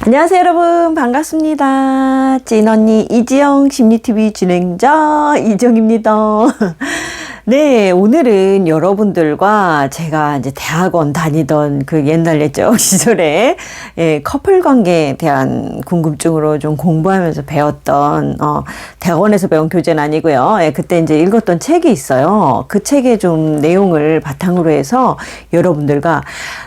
안녕하세요 여러분, 반갑습니다. 찐언니 이지영 심리TV 진행자 이지영입니다. 네, 오늘은 여러분들과 제가 이제 대학원 다니던 그 옛날 옛적 시절에 커플 관계에 대한 궁금증으로 좀 공부하면서 배웠던 대학원에서 배운 교재는 아니고요. 그때 이제 읽었던 책이 있어요. 그 책의 좀 내용을 바탕으로 해서 여러분들과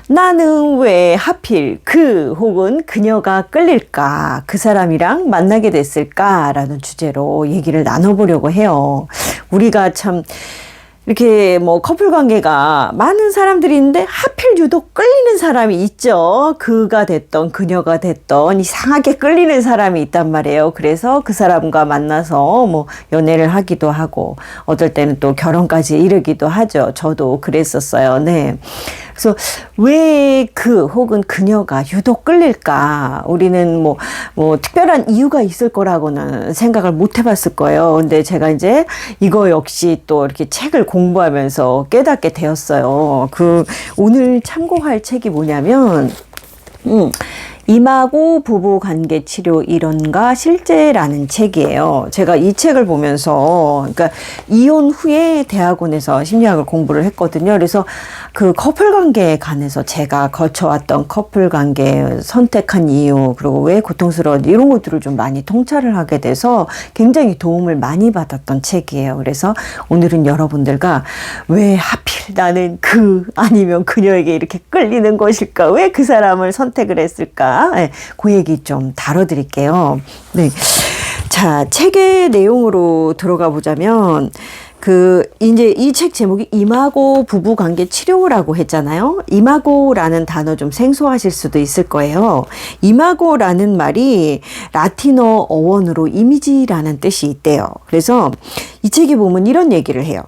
나는 왜 하필 그 혹은 그녀가 끌릴까, 그 사람이랑 만나게 됐을까라는 주제로 얘기를 나눠보려고 해요. 우리가 참 이렇게 뭐 커플 관계가 많은 사람들이 있는데 하필 유독 끌리는 사람이 있죠. 그가 됐던 그녀가 됐던 이상하게 끌리는 사람이 있단 말이에요. 그래서 그 사람과 만나서 뭐 연애를 하기도 하고 어떨 때는 또 결혼까지 이르기도 하죠. 저도 그랬었어요. 네. 그래서 왜 그 혹은 그녀가 유독 끌릴까? 우리는 뭐 특별한 이유가 있을 거라고는 생각을 못 해봤을 거예요. 근데 제가 이제 이거 역시 또 이렇게 책을 공부하면서 깨닫게 되었어요. 오늘 참고할 책이 뭐냐면, 이마고 부부관계 치료 이론과 실제라는 책이에요. 제가 이 책을 보면서, 그러니까 이혼 후에 대학원에서 심리학을 공부를 했거든요. 그래서 그 커플 관계에 관해서 제가 거쳐왔던 커플 관계 선택한 이유, 그리고 왜 고통스러운 이런 것들을 좀 많이 통찰을 하게 돼서 굉장히 도움을 많이 받았던 책이에요. 그래서 오늘은 여러분들과 왜 하필 나는 아니면 그녀에게 이렇게 끌리는 것일까? 왜 그 사람을 선택을 했을까? 네, 그 얘기 좀 다뤄드릴게요. 네. 자, 책의 내용으로 들어가 보자면, 이제 이 책 제목이 이마고 부부관계 치료라고 했잖아요. 이마고라는 단어 좀 생소하실 수도 있을 거예요. 이마고라는 말이 라틴어 어원으로 이미지라는 뜻이 있대요. 그래서 이 책에 보면 이런 얘기를 해요.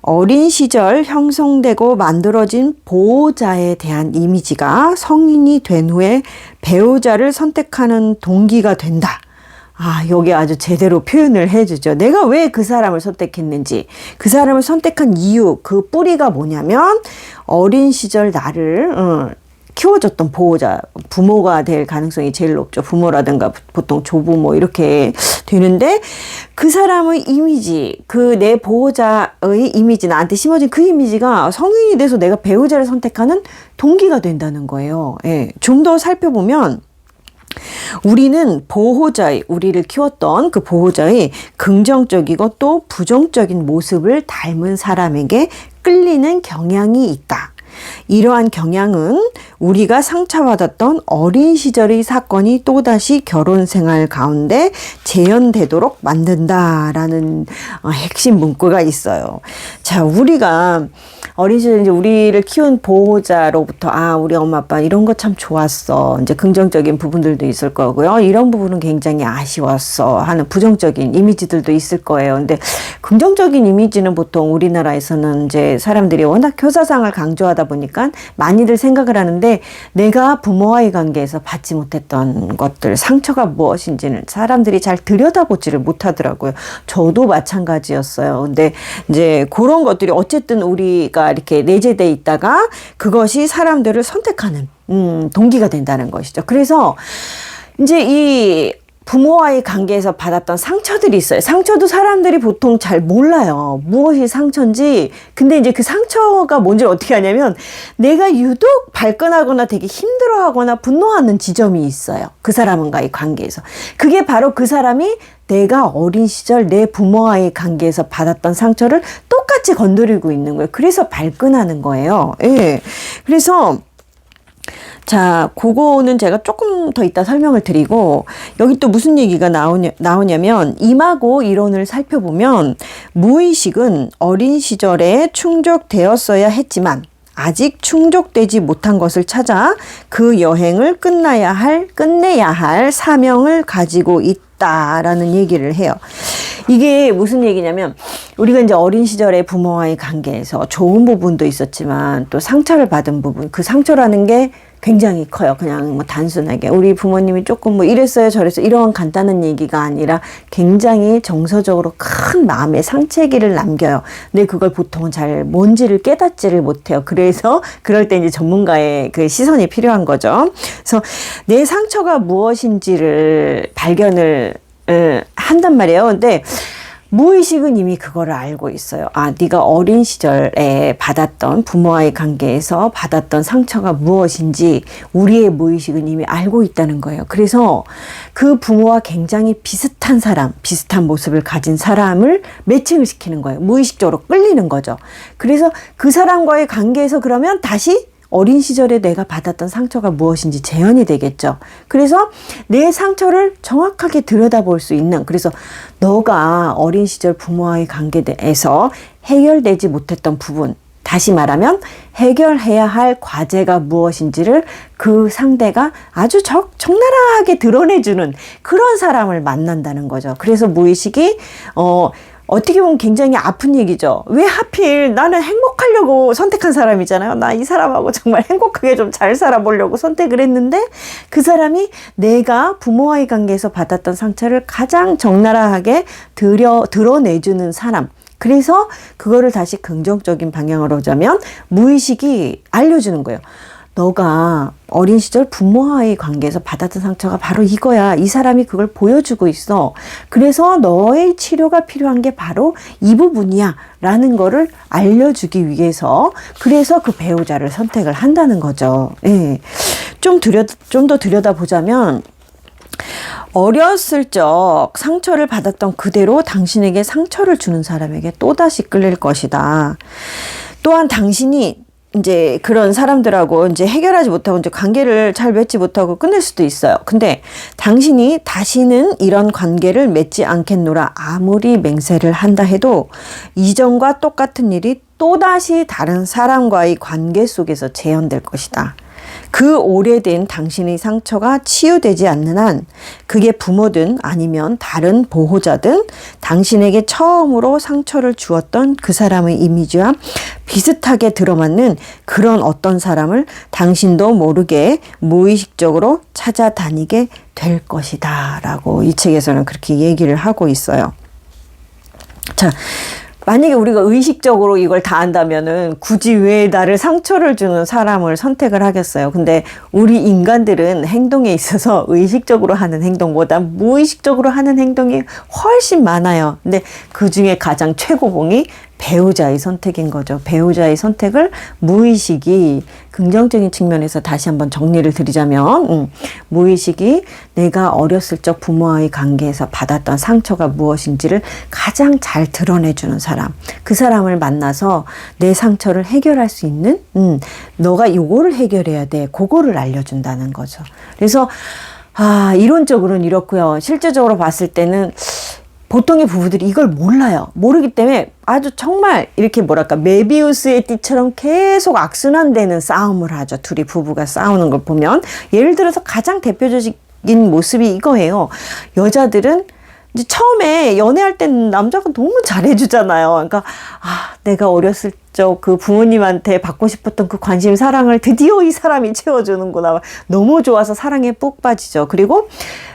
어린 시절 형성되고 만들어진 보호자에 대한 이미지가 성인이 된 후에 배우자를 선택하는 동기가 된다. 여기 아주 제대로 표현을 해주죠. 내가 왜 그 사람을 선택했는지, 그 사람을 선택한 이유, 그 뿌리가 뭐냐면 어린 시절 나를 키워줬던 보호자, 부모가 될 가능성이 제일 높죠. 부모라든가 보통 조부모 이렇게 되는데, 그 사람의 이미지, 내 보호자의 이미지, 나한테 심어진 그 이미지가 성인이 돼서 내가 배우자를 선택하는 동기가 된다는 거예요. 예, 좀 더 살펴보면 우리는 우리를 키웠던 그 보호자의 긍정적이고 또 부정적인 모습을 닮은 사람에게 끌리는 경향이 있다. 이러한 경향은 우리가 상처받았던 어린 시절의 사건이 또다시 결혼 생활 가운데 재현되도록 만든다라는 핵심 문구가 있어요. 자, 우리가 어린 시절 이제 우리를 키운 보호자로부터 우리 엄마 아빠 이런 거 참 좋았어. 이제 긍정적인 부분들도 있을 거고요. 이런 부분은 굉장히 아쉬웠어 하는 부정적인 이미지들도 있을 거예요. 근데 긍정적인 이미지는 보통 우리나라에서는 이제 사람들이 워낙 교사상을 강조하다 보니까 많이들 생각을 하는데, 내가 부모와의 관계에서 받지 못했던 것들, 상처가 무엇인지는 사람들이 잘 들여다보지를 못하더라고요. 저도 마찬가지였어요. 근데 이제 그런 것들이 어쨌든 우리가 이렇게 내재돼 있다가 그것이 사람들을 선택하는 동기가 된다는 것이죠. 그래서 이제 이 부모와의 관계에서 받았던 상처들이 있어요. 상처도 사람들이 보통 잘 몰라요. 무엇이 상처인지. 근데 이제 그 상처가 뭔지를 어떻게 하냐면, 내가 유독 발끈하거나 되게 힘들어하거나 분노하는 지점이 있어요. 그 사람과의 관계에서. 그게 바로 그 사람이 내가 어린 시절 내 부모와의 관계에서 받았던 상처를 똑같이 건드리고 있는 거예요. 그래서 발끈하는 거예요. 예. 그래서 자, 그거는 제가 조금 더 이따 설명을 드리고, 여기 또 무슨 얘기가 나오냐면, 이마고 이론을 살펴보면 무의식은 어린 시절에 충족되었어야 했지만 아직 충족되지 못한 것을 찾아 그 여행을 끝내야 할 사명을 가지고 있다라는 얘기를 해요. 이게 무슨 얘기냐면 우리가 이제 어린 시절에 부모와의 관계에서 좋은 부분도 있었지만 또 상처를 받은 부분, 그 상처라는 게 굉장히 커요. 그냥 뭐 단순하게 우리 부모님이 조금 뭐 이랬어요 저랬어요 이런 간단한 얘기가 아니라 굉장히 정서적으로 큰 마음의 상처기를 남겨요. 근데 그걸 보통은 잘 뭔지를 깨닫지를 못해요. 그래서 그럴 때 이제 전문가의 그 시선이 필요한 거죠. 그래서 내 상처가 무엇인지를 발견을 한단 말이에요. 근데 무의식은 이미 그거를 알고 있어요. 아, 네가 어린 시절에 받았던 부모와의 관계에서 받았던 상처가 무엇인지 우리의 무의식은 이미 알고 있다는 거예요. 그래서 그 부모와 굉장히 비슷한 사람, 비슷한 모습을 가진 사람을 매칭을 시키는 거예요. 무의식적으로 끌리는 거죠. 그래서 그 사람과의 관계에서 그러면 다시 어린 시절에 내가 받았던 상처가 무엇인지 재현이 되겠죠. 그래서 내 상처를 정확하게 들여다볼 수 있는, 그래서 너가 어린 시절 부모와의 관계에서 해결되지 못했던 부분, 다시 말하면 해결해야 할 과제가 무엇인지를 그 상대가 아주 적나라하게 드러내주는 그런 사람을 만난다는 거죠. 그래서 무의식이 어떻게 보면 굉장히 아픈 얘기죠. 왜 하필 나는 행복하려고 선택한 사람이잖아요. 나 이 사람하고 정말 행복하게 좀 잘 살아보려고 선택을 했는데 그 사람이 내가 부모와의 관계에서 받았던 상처를 가장 적나라하게 드러내주는 사람. 그래서 그거를 다시 긍정적인 방향으로 오자면 무의식이 알려주는 거예요. 너가 어린 시절 부모와의 관계에서 받았던 상처가 바로 이거야. 이 사람이 그걸 보여주고 있어. 그래서 너의 치료가 필요한 게 바로 이 부분이야. 라는 거를 알려주기 위해서 그래서 그 배우자를 선택을 한다는 거죠. 예. 좀 더 들여다보자면 어렸을 적 상처를 받았던 그대로 당신에게 상처를 주는 사람에게 또다시 끌릴 것이다. 또한 당신이 이제 그런 사람들하고 이제 해결하지 못하고 이제 관계를 잘 맺지 못하고 끝낼 수도 있어요. 근데 당신이 다시는 이런 관계를 맺지 않겠노라 아무리 맹세를 한다 해도 이전과 똑같은 일이 또다시 다른 사람과의 관계 속에서 재현될 것이다. 그 오래된 당신의 상처가 치유되지 않는 한 그게 부모든 아니면 다른 보호자든 당신에게 처음으로 상처를 주었던 그 사람의 이미지와 비슷하게 들어맞는 그런 어떤 사람을 당신도 모르게 무의식적으로 찾아다니게 될 것이다 라고 이 책에서는 그렇게 얘기를 하고 있어요. 자, 만약에 우리가 의식적으로 이걸 다 한다면은 굳이 왜 나를 상처를 주는 사람을 선택을 하겠어요. 근데 우리 인간들은 행동에 있어서 의식적으로 하는 행동보다 무의식적으로 하는 행동이 훨씬 많아요. 근데 그 중에 가장 최고봉이 배우자의 선택인 거죠. 배우자의 선택을 무의식이 긍정적인 측면에서 다시 한번 정리를 드리자면 무의식이 내가 어렸을 적 부모와의 관계에서 받았던 상처가 무엇인지를 가장 잘 드러내주는 사람, 그 사람을 만나서 내 상처를 해결할 수 있는 너가 요거를 해결해야 돼. 그거를 알려준다는 거죠. 그래서 이론적으로는 이렇고요. 실제적으로 봤을 때는 보통의 부부들이 이걸 몰라요. 모르기 때문에 아주 정말 이렇게 뭐랄까 메비우스의 띠처럼 계속 악순환되는 싸움을 하죠. 둘이 부부가 싸우는 걸 보면 예를 들어서 가장 대표적인 모습이 이거예요. 여자들은 이제 처음에 연애할 땐 남자가 너무 잘해주잖아요. 그러니까 내가 어렸을 적 그 부모님한테 받고 싶었던 그 관심, 사랑을 드디어 이 사람이 채워주는구나. 너무 좋아서 사랑에 푹 빠지죠. 그리고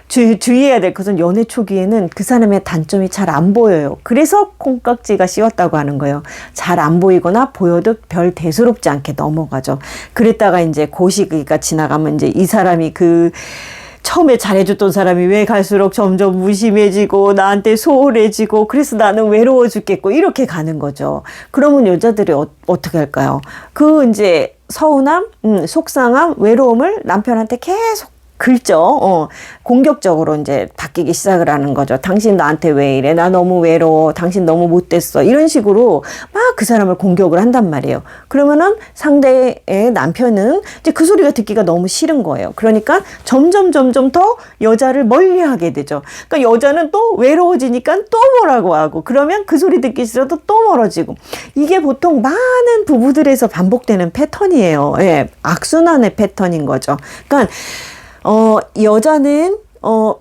주의해야 될 것은 연애 초기에는 그 사람의 단점이 잘 안 보여요. 그래서 콩깍지가 씌웠다고 하는 거예요. 잘 안 보이거나 보여도 별 대수롭지 않게 넘어가죠. 그랬다가 이제 고시기가 지나가면 이제 이 사람이 처음에 잘해줬던 사람이 왜 갈수록 점점 무심해지고 나한테 소홀해지고 그래서 나는 외로워 죽겠고 이렇게 가는 거죠. 그러면 여자들이 어떻게 할까요? 이제 서운함, 속상함, 외로움을 남편한테 계속 긁죠. 공격적으로 이제 바뀌기 시작을 하는 거죠. 당신 나한테 왜 이래? 나 너무 외로워. 당신 너무 못됐어. 이런 식으로 막 그 사람을 공격을 한단 말이에요. 그러면은 상대의 남편은 이제 그 소리가 듣기가 너무 싫은 거예요. 그러니까 점점 더 여자를 멀리 하게 되죠. 그러니까 여자는 또 외로워지니까 또 뭐라고 하고 그러면 그 소리 듣기 싫어도 또 멀어지고 이게 보통 많은 부부들에서 반복되는 패턴이에요. 예, 악순환의 패턴인 거죠. 그러니까 여자는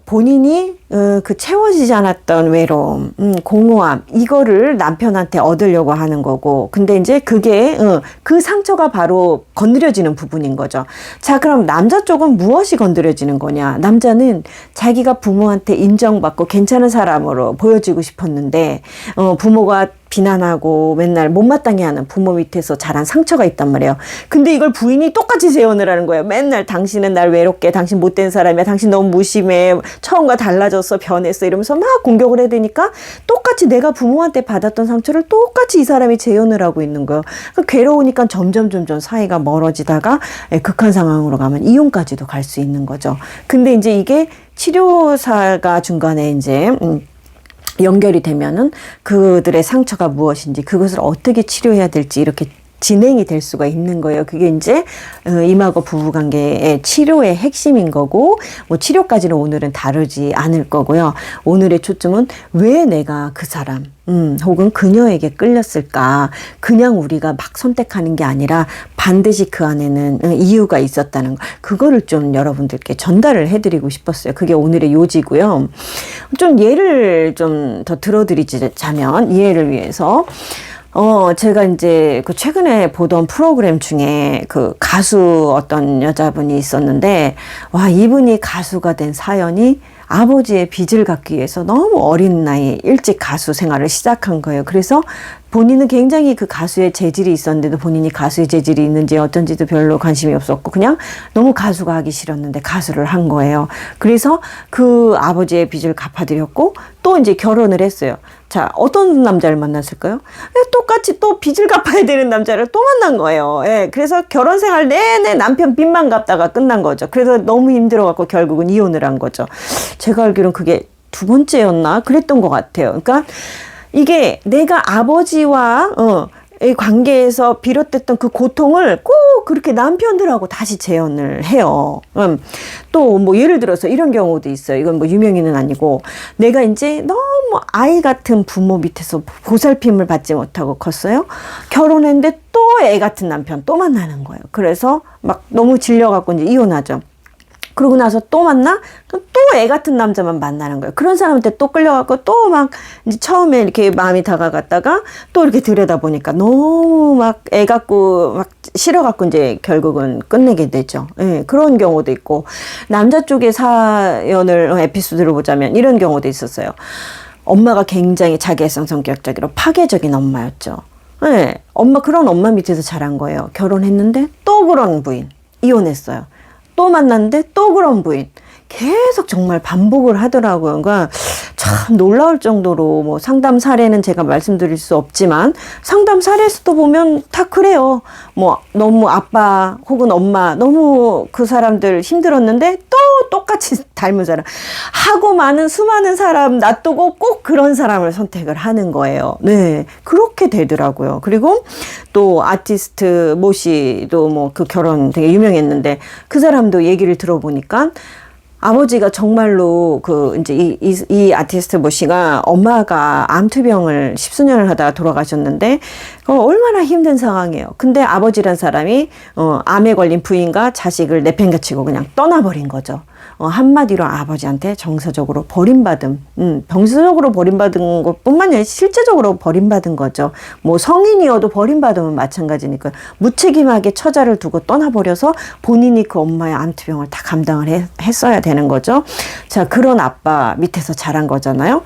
본인이 그 채워지지 않았던 외로움, 공허함, 이거를 남편한테 얻으려고 하는 거고. 근데 이제 그게, 그 상처가 바로 건드려지는 부분인 거죠. 자, 그럼 남자 쪽은 무엇이 건드려지는 거냐? 남자는 자기가 부모한테 인정받고 괜찮은 사람으로 보여지고 싶었는데, 부모가 비난하고 맨날 못마땅해 하는 부모 밑에서 자란 상처가 있단 말이에요. 근데 이걸 부인이 똑같이 재현을 하는 거예요. 맨날 당신은 날 외롭게, 당신 못된 사람이야, 당신 너무 무심해, 처음과 달라졌어, 변했어, 이러면서 막 공격을 해야 되니까 똑같이 내가 부모한테 받았던 상처를 똑같이 이 사람이 재현을 하고 있는 거예요. 그러니까 괴로우니까 점점 사이가 멀어지다가 극한 상황으로 가면 이혼까지도 갈 수 있는 거죠. 근데 이제 이게 치료사가 중간에 이제 연결이 되면은 그들의 상처가 무엇인지, 그것을 어떻게 치료해야 될지 이렇게 진행이 될 수가 있는 거예요. 그게 이제 임하고 부부관계의 치료의 핵심인 거고, 뭐 치료까지는 오늘은 다루지 않을 거고요. 오늘의 초점은 왜 내가 그 사람 혹은 그녀에게 끌렸을까? 그냥 우리가 막 선택하는 게 아니라 반드시 그 안에는 이유가 있었다는 거, 그거를 좀 여러분들께 전달을 해드리고 싶었어요. 그게 오늘의 요지고요. 좀 예를 좀 더 들어드리자면, 이해를 위해서 제가 이제 그 최근에 보던 프로그램 중에 그 가수 어떤 여자분이 있었는데, 와, 이분이 가수가 된 사연이 아버지의 빚을 갚기 위해서 너무 어린 나이에 일찍 가수 생활을 시작한 거예요. 그래서 본인은 굉장히 그 가수의 재질이 있었는데도 본인이 가수의 재질이 있는지 어쩐지도 별로 관심이 없었고 그냥 너무 가수가 하기 싫었는데 가수를 한 거예요. 그래서 그 아버지의 빚을 갚아드렸고 또 이제 결혼을 했어요. 자, 어떤 남자를 만났을까요? 똑같이 또 빚을 갚아야 되는 남자를 또 만난 거예요. 예, 그래서 결혼 생활 내내 남편 빚만 갚다가 끝난 거죠. 그래서 너무 힘들어갖고 결국은 이혼을 한 거죠. 제가 알기로는 그게 두 번째였나? 그랬던 것 같아요. 그러니까 이게 내가 아버지와 이 관계에서 비롯됐던 그 고통을 꼭 그렇게 남편들하고 다시 재현을 해요. 또 뭐 예를 들어서 이런 경우도 있어요. 이건 뭐 유명인은 아니고, 내가 이제 너무 아이 같은 부모 밑에서 보살핌을 받지 못하고 컸어요. 결혼했는데 또 애 같은 남편 또 만나는 거예요. 그래서 막 너무 질려갖고 이제 이혼하죠. 그러고 나서 또 만나? 또 애 같은 남자만 만나는 거예요. 그런 사람한테 또 끌려갖고 또 막 이제 처음에 이렇게 마음이 다가갔다가 또 이렇게 들여다보니까 너무 막 애 같고 막 싫어갖고 이제 결국은 끝내게 되죠. 예, 그런 경우도 있고, 남자 쪽의 사연을 에피소드를 보자면 이런 경우도 있었어요. 엄마가 굉장히 자기애성 성격적이로 파괴적인 엄마였죠. 예, 그런 엄마 밑에서 자란 거예요. 결혼했는데 또 그런 부인, 이혼했어요. 또 만났는데 또 그런 부인, 계속 정말 반복을 하더라고요. 그러니까 참 놀라울 정도로, 뭐 상담 사례는 제가 말씀드릴 수 없지만 상담 사례에서도 보면 다 그래요. 뭐 너무 아빠 혹은 엄마 너무 그 사람들 힘들었는데 또 똑같이 닮은 사람 하고 많은 수많은 사람 놔두고 꼭 그런 사람을 선택을 하는 거예요. 네, 그렇게 되더라고요. 그리고 또 아티스트 모 씨도 뭐 그 결혼 되게 유명했는데 그 사람도 얘기를 들어보니까 아버지가 정말로 그 이제 이 아티스트 모 씨가 엄마가 암투병을 10수년을 하다가 돌아가셨는데 얼마나 힘든 상황이에요. 근데 아버지란 사람이 암에 걸린 부인과 자식을 내팽개치고 그냥 떠나버린 거죠. 한마디로 아버지한테 정서적으로 버림받음, 병사적으로 버림받은 것뿐만 아니라 실제적으로 버림받은 거죠. 뭐 성인이어도 버림받으면 마찬가지니까 무책임하게 처자를 두고 떠나버려서 본인이 그 엄마의 암투병을 다 감당을 했어야 되는 거죠. 자, 그런 아빠 밑에서 자란 거잖아요.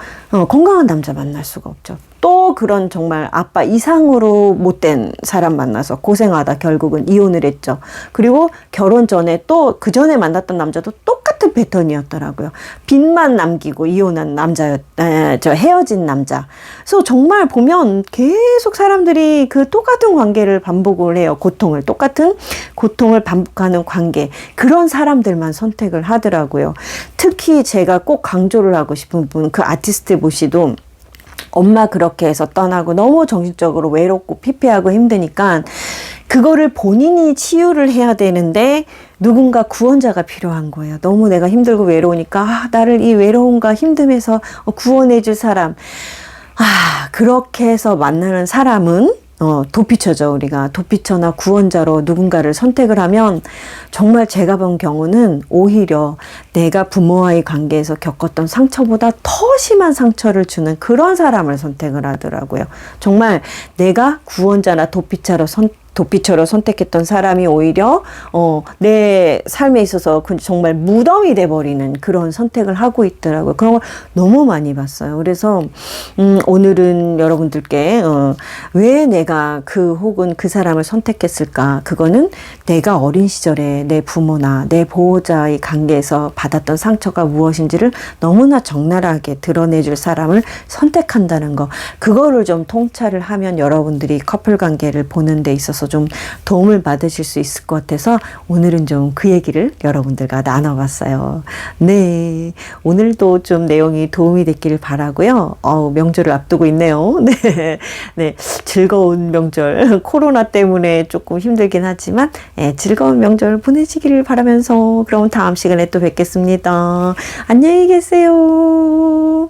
건강한 남자 만날 수가 없죠. 또 그런 정말 아빠 이상으로 못된 사람 만나서 고생하다 결국은 이혼을 했죠. 그리고 결혼 전에 또 그 전에 만났던 남자도 똑같은 패턴이었더라고요. 빚만 남기고 이혼한 헤어진 남자. 그래서 정말 보면 계속 사람들이 그 똑같은 관계를 반복을 해요. 똑같은 고통을 반복하는 관계. 그런 사람들만 선택을 하더라고요. 특히 제가 꼭 강조를 하고 싶은 분, 그 아티스트 모시도 엄마 그렇게 해서 떠나고 너무 정신적으로 외롭고 피폐하고 힘드니까 그거를 본인이 치유를 해야 되는데 누군가 구원자가 필요한 거예요. 너무 내가 힘들고 외로우니까 나를 이 외로움과 힘듦에서 구원해 줄 사람. 그렇게 해서 만나는 사람은 도피처죠. 우리가 도피처나 구원자로 누군가를 선택을 하면 정말 제가 본 경우는 오히려 내가 부모와의 관계에서 겪었던 상처보다 더 심한 상처를 주는 그런 사람을 선택을 하더라고요. 정말 내가 구원자나 도피처로 선택했던 사람이 오히려 내 삶에 있어서 정말 무덤이 돼버리는 그런 선택을 하고 있더라고요. 그런 걸 너무 많이 봤어요. 그래서 오늘은 여러분들께 왜 내가 혹은 그 사람을 선택했을까? 그거는 내가 어린 시절에 내 부모나 내 보호자의 관계에서 받았던 상처가 무엇인지를 너무나 적나라하게 드러내줄 사람을 선택한다는 거. 그거를 좀 통찰을 하면 여러분들이 커플 관계를 보는 데 있어서 좀 도움을 받으실 수 있을 것 같아서 오늘은 좀 그 얘기를 여러분들과 나눠봤어요. 네, 오늘도 좀 내용이 도움이 됐기를 바라고요. 명절을 앞두고 있네요. 네, 네, 즐거운 명절. 코로나 때문에 조금 힘들긴 하지만 즐거운 명절 보내시기를 바라면서 그럼 다음 시간에 또 뵙겠습니다. 안녕히 계세요.